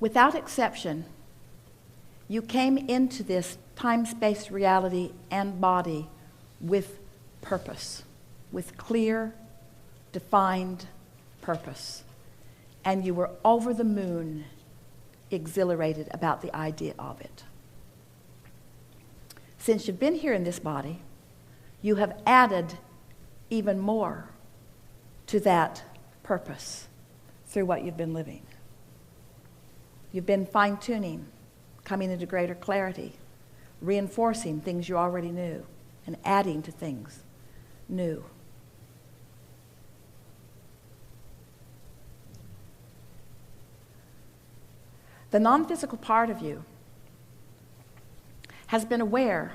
without exception, you came into this time-space reality and body with purpose, with clear, defined purpose. And you were over the moon exhilarated about the idea of it. Since you've been here in this body, you have added even more to that purpose through what you've been living. You've been fine-tuning, coming into greater clarity, reinforcing things you already knew, and adding to things new. The non-physical part of you has been aware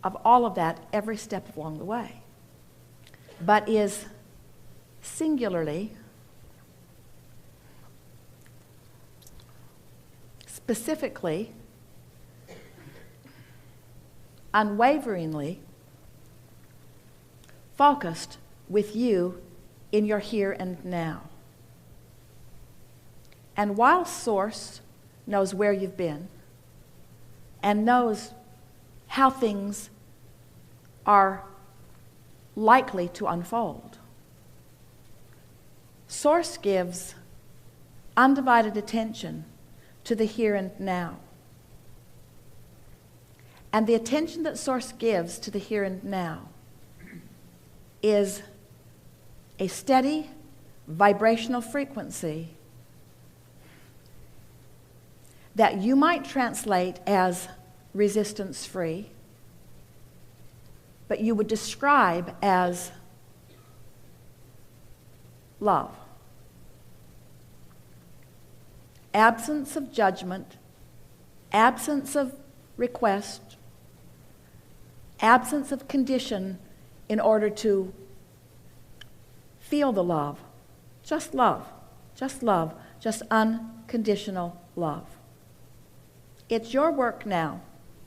of all of that every step along the way, but is singularly, specifically, unwaveringly focused with you in your here and now. And while Source knows where you've been and knows how things are likely to unfold, Source gives undivided attention to the here and now. And the attention that Source gives to the here and now is a steady vibrational frequency that you might translate as resistance-free, but you would describe as love. Absence of judgment, absence of request, absence of condition in order to feel the love. Just love, just love, just unconditional love. It's your work now,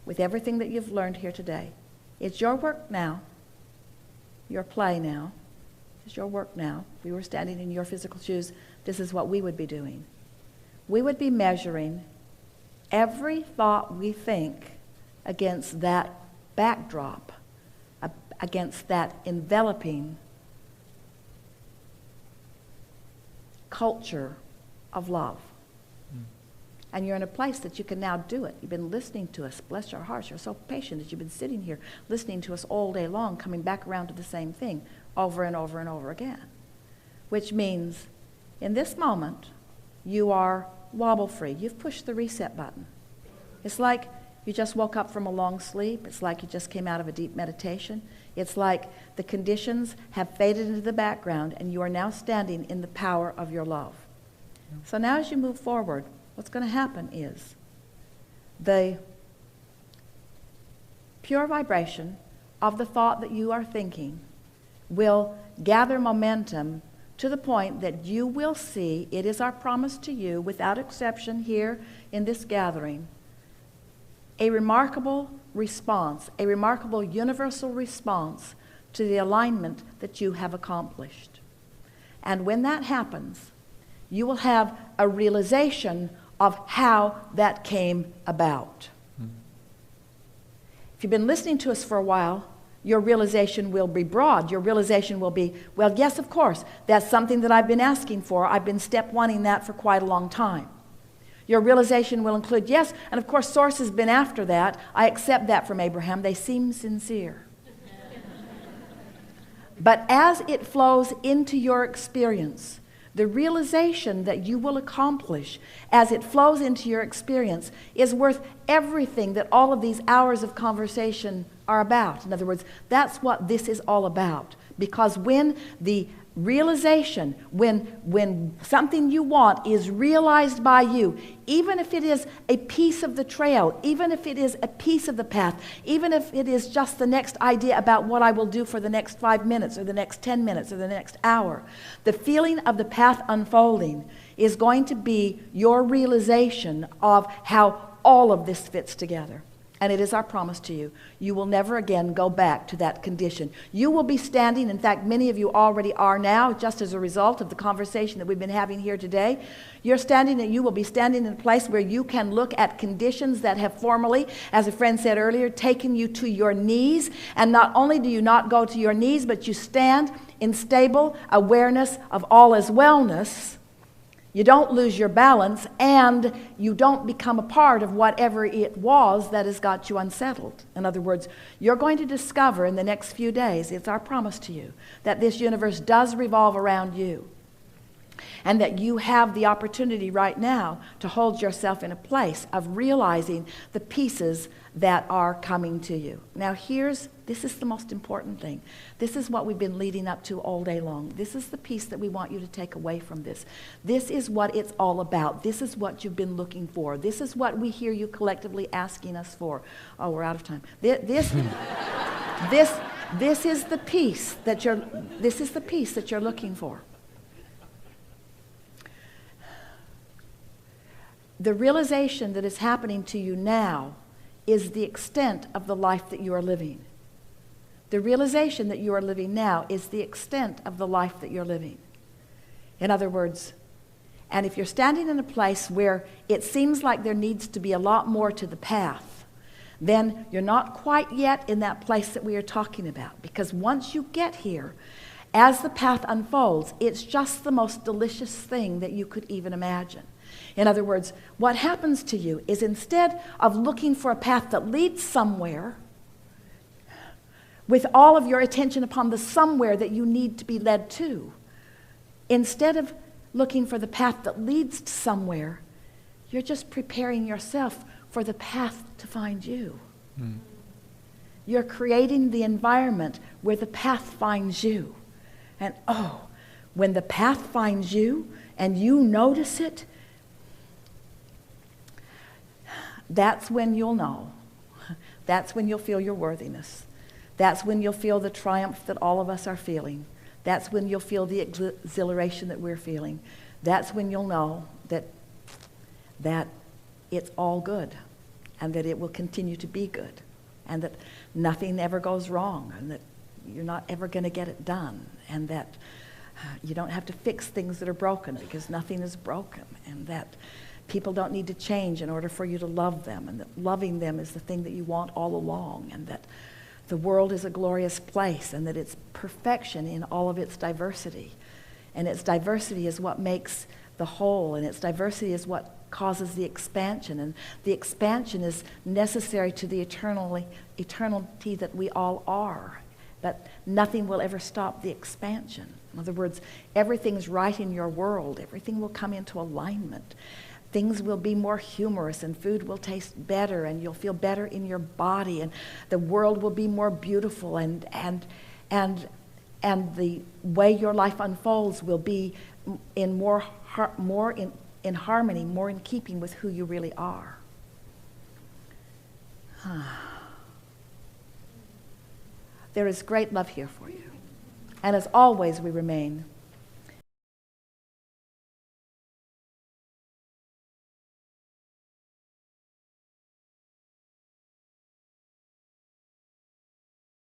with everything that you've learned here today. It's your work now, your play now. It's your work now. If we were standing in your physical shoes, this is what we would be doing. We would be measuring every thought we think against that backdrop, against that enveloping culture of love. And you're in a place that you can now do it. You've been listening to us. Bless your hearts. You're so patient that you've been sitting here listening to us all day long, coming back around to the same thing over and over and over again. Which means, in this moment, you are wobble-free. You've pushed the reset button. It's like you just woke up from a long sleep. It's like you just came out of a deep meditation. It's like the conditions have faded into the background and you are now standing in the power of your love. So now as you move forward, what's going to happen is the pure vibration of the thought that you are thinking will gather momentum to the point that you will see, it is our promise to you, without exception here in this gathering, a remarkable response, a remarkable universal response to the alignment that you have accomplished. And when that happens, you will have a realization of how that came about. If you've been listening to us for a while, your realization will be broad. Your realization will be, well, yes, of course, that's something that I've been asking for. I've been step one-ing that for quite a long time. Your realization will include, yes, and of course, Source has been after that. I accept that from Abraham. They seem sincere. But as it flows into your experience, the realization that you will accomplish as it flows into your experience is worth everything that all of these hours of conversation are about. In other words, that's what this is all about. Because when the realization, when something you want is realized by you, even if it is a piece of the trail, even if it is a piece of the path, even if it is just the next idea about what I will do for the next 5 minutes or the next 10 minutes or the next hour, the feeling of the path unfolding is going to be your realization of how all of this fits together. And it is our promise to you. You will never again go back to that condition. You will be standing, in fact, many of you already are now, just as a result of the conversation that we've been having here today. You're standing and you will be standing in a place where you can look at conditions that have formerly, as a friend said earlier, taken you to your knees. And not only do you not go to your knees, but you stand in stable awareness of all is wellness. You don't lose your balance, and you don't become a part of whatever it was that has got you unsettled. In other words, you're going to discover in the next few days, it's our promise to you, that this universe does revolve around you, and that you have the opportunity right now to hold yourself in a place of realizing the pieces that are coming to you. Now this is the most important thing. This is what we've been leading up to all day long. This is the piece that we want you to take away from this. This is what it's all about. This is what you've been looking for. This is what we hear you collectively asking us for. Oh, we're out of time. This is the piece that you're looking for. The realization that is happening to you now is the extent of the life that you are living. The realization that you are living now is the extent of the life that you're living. In other words, and if you're standing in a place where it seems like there needs to be a lot more to the path, then you're not quite yet in that place that we are talking about. Because once you get here, as the path unfolds, it's just the most delicious thing that you could even imagine. In other words, what happens to you is instead of looking for a path that leads somewhere, with all of your attention upon the somewhere that you need to be led to, instead of looking for the path that leads to somewhere, you're just preparing yourself for the path to find you. You're creating the environment where the path finds you. And when the path finds you and you notice it, that's when you'll know. That's when you'll feel your worthiness. That's when you'll feel the triumph that all of us are feeling. That's when you'll feel the exhilaration that we're feeling. That's when you'll know that it's all good, and that it will continue to be good, and that nothing ever goes wrong, and that you're not ever going to get it done, and that you don't have to fix things that are broken because nothing is broken, and that people don't need to change in order for you to love them, and that loving them is the thing that you want all along, and that the world is a glorious place, and that it's perfection in all of its diversity. And its diversity is what makes the whole, and its diversity is what causes the expansion. And the expansion is necessary to the eternity that we all are. But nothing will ever stop the expansion. In other words, everything's right in your world. Everything will come into alignment. Things will be more humorous, and food will taste better, and you'll feel better in your body, and the world will be more beautiful, and the way your life unfolds will be in more in harmony, more in keeping with who you really are. There is great love here for you. And as always, we remain